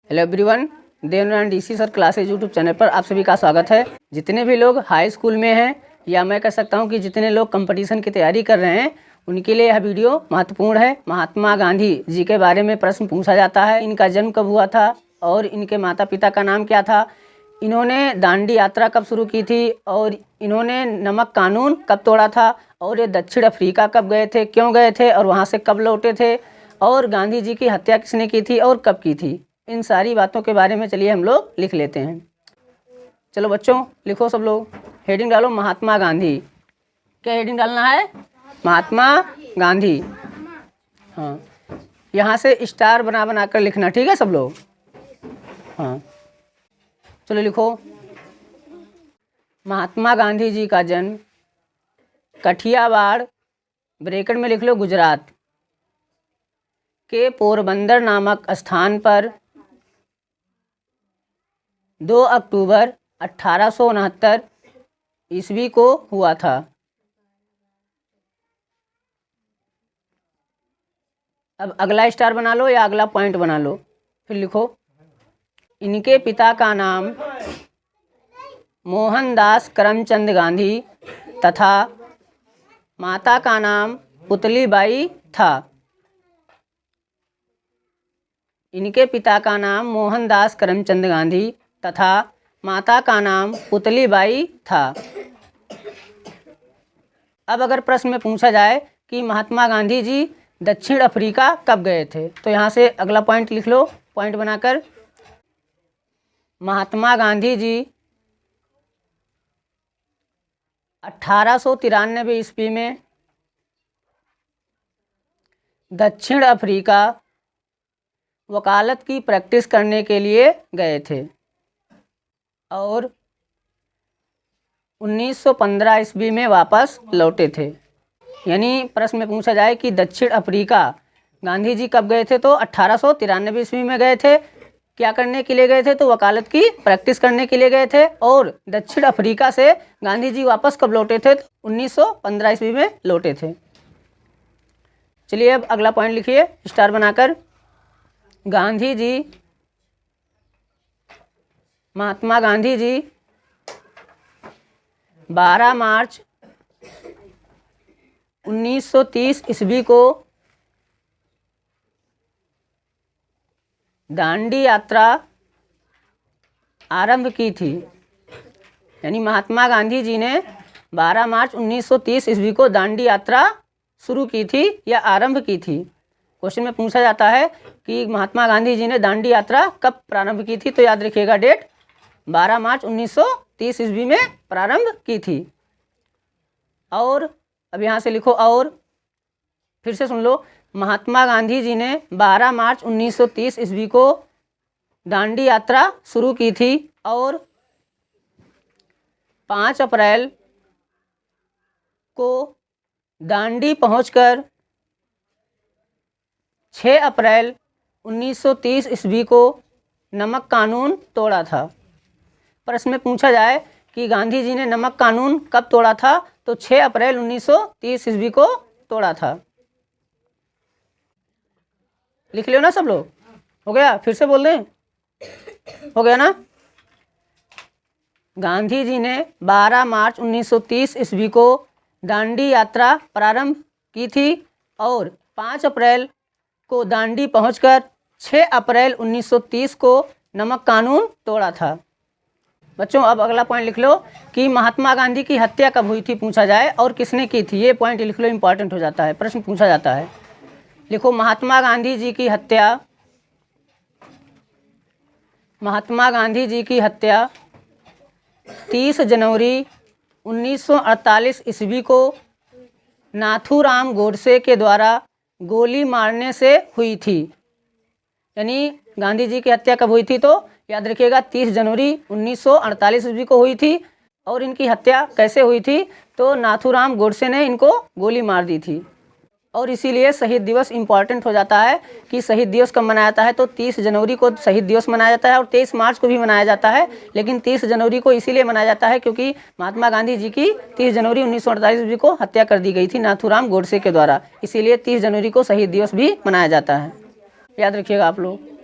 Hello everyone, Devnarayan DC sir classes YouTube channel पर आप सभी का स्वागत है। जितने भी लोग हाई स्कूल में हैं या मैं कह सकता हूं कि जितने लोग कंपटीशन की तैयारी कर रहे हैं उनके लिए यह वीडियो महत्वपूर्ण है। महात्मा गांधी जी के बारे में प्रश्न पूछा जाता है। इनका जन्म कब हुआ था और इनके माता पिता का नाम क्या था, इन्होंने दांडी यात्रा कब शुरू की थी और इन्होंने नमक कानून कब तोड़ा था, और ये दक्षिण अफ्रीका कब गए थे, क्यों गए थे और वहाँ से कब लौटे थे, और गांधी जी की हत्या किसने की थी और कब की थी। इन सारी बातों के बारे में चलिए हम लोग लिख लेते हैं। चलो बच्चों लिखो, सब लोग हेडिंग डालो महात्मा गांधी। क्या हेडिंग डालना है? महात्मा गांधी। हाँ, यहाँ से स्टार बना कर लिखना, ठीक है सब लोग। हाँ चलो लिखो, महात्मा गांधी जी का जन्म कठियावाड़ ब्रैकेट में लिख लो गुजरात के पोरबंदर नामक स्थान पर 2 अक्टूबर 1869 ईस्वी को हुआ था। अब अगला स्टार बना लो या अगला पॉइंट बना लो, फिर लिखो इनके पिता का नाम मोहनदास करमचंद गांधी तथा माता का नाम पुतलीबाई था। इनके पिता का नाम मोहनदास करमचंद गांधी तथा माता का नाम पुतलीबाई था। अब अगर प्रश्न में पूछा जाए कि महात्मा गांधी जी दक्षिण अफ्रीका कब गए थे, तो यहाँ से अगला पॉइंट लिख लो, पॉइंट बनाकर महात्मा गांधी जी 1893 ईस्वी में दक्षिण अफ्रीका वकालत की प्रैक्टिस करने के लिए गए थे और 1915 ईस्वी में वापस लौटे थे। यानी प्रश्न में पूछा जाए कि दक्षिण अफ्रीका गांधी जी कब गए थे, तो 1893 ईस्वी में गए थे। क्या करने के लिए गए थे, तो वकालत की प्रैक्टिस करने के लिए गए थे। और दक्षिण अफ्रीका से गांधी जी वापस कब लौटे थे, 1915 ईस्वी में लौटे थे। चलिए अब अगला पॉइंट लिखिए स्टार बनाकर, गांधी जी महात्मा गांधी जी 12 मार्च 1930 ईस्वी को दांडी यात्रा आरंभ की थी। यानी महात्मा गांधी जी ने 12 मार्च 1930 ईस्वी को दांडी यात्रा शुरू की थी या आरंभ की थी। क्वेश्चन में पूछा जाता है कि महात्मा गांधी जी ने दांडी यात्रा कब प्रारंभ की थी, तो याद रखिएगा डेट 12 मार्च 1930 ईस्वी में प्रारंभ की थी। और अब यहाँ से लिखो, और फिर से सुन लो, महात्मा गांधी जी ने 12 मार्च 1930 ईस्वी को दांडी यात्रा शुरू की थी और 5 अप्रैल को दांडी पहुंचकर 6 अप्रैल 1930 ईस्वी को नमक कानून तोड़ा था। प्रश्न में पूछा जाए कि गांधी जी ने नमक कानून कब तोड़ा था, तो 6 अप्रैल 1930 ईस्वी को तोड़ा था। लिख लियो ना सब लोग? हो गया? फिर से बोल दें, हो गया ना? गांधी जी ने 12 मार्च 1930 ईस्वी को दांडी यात्रा प्रारंभ की थी और 5 अप्रैल को दांडी पहुंचकर 6 अप्रैल 1930 को नमक कानून तोड़ा था। बच्चों अब अगला पॉइंट लिख लो कि महात्मा गांधी की हत्या कब हुई थी पूछा जाए और किसने की थी। ये पॉइंट लिख लो, इंपॉर्टेंट हो जाता है, प्रश्न पूछा जाता है। लिखो महात्मा गांधी जी की हत्या, महात्मा गांधी जी की हत्या 30 जनवरी 1948 ईस्वी को नाथूराम गोडसे के द्वारा गोली मारने से हुई थी। यानी गांधी जी की हत्या कब हुई थी, तो याद रखिएगा 30 जनवरी 1948 ईस्वी को हुई थी। और इनकी हत्या कैसे हुई थी, तो नाथूराम गोडसे ने इनको गोली मार दी थी। और इसीलिए शहीद दिवस इम्पॉर्टेंट हो जाता है कि शहीद दिवस कब मनाया जाता है, तो 30 जनवरी को शहीद दिवस मनाया जाता है और 23 मार्च को भी मनाया जाता है। लेकिन 30 जनवरी को इसीलिए मनाया जाता है क्योंकि महात्मा गांधी जी की 30 जनवरी 1948 ईस्वी को हत्या कर दी गई थी नाथूराम गोडसे के द्वारा। इसीलिए 30 जनवरी को शहीद दिवस भी मनाया जाता है, याद रखिएगा आप लोग।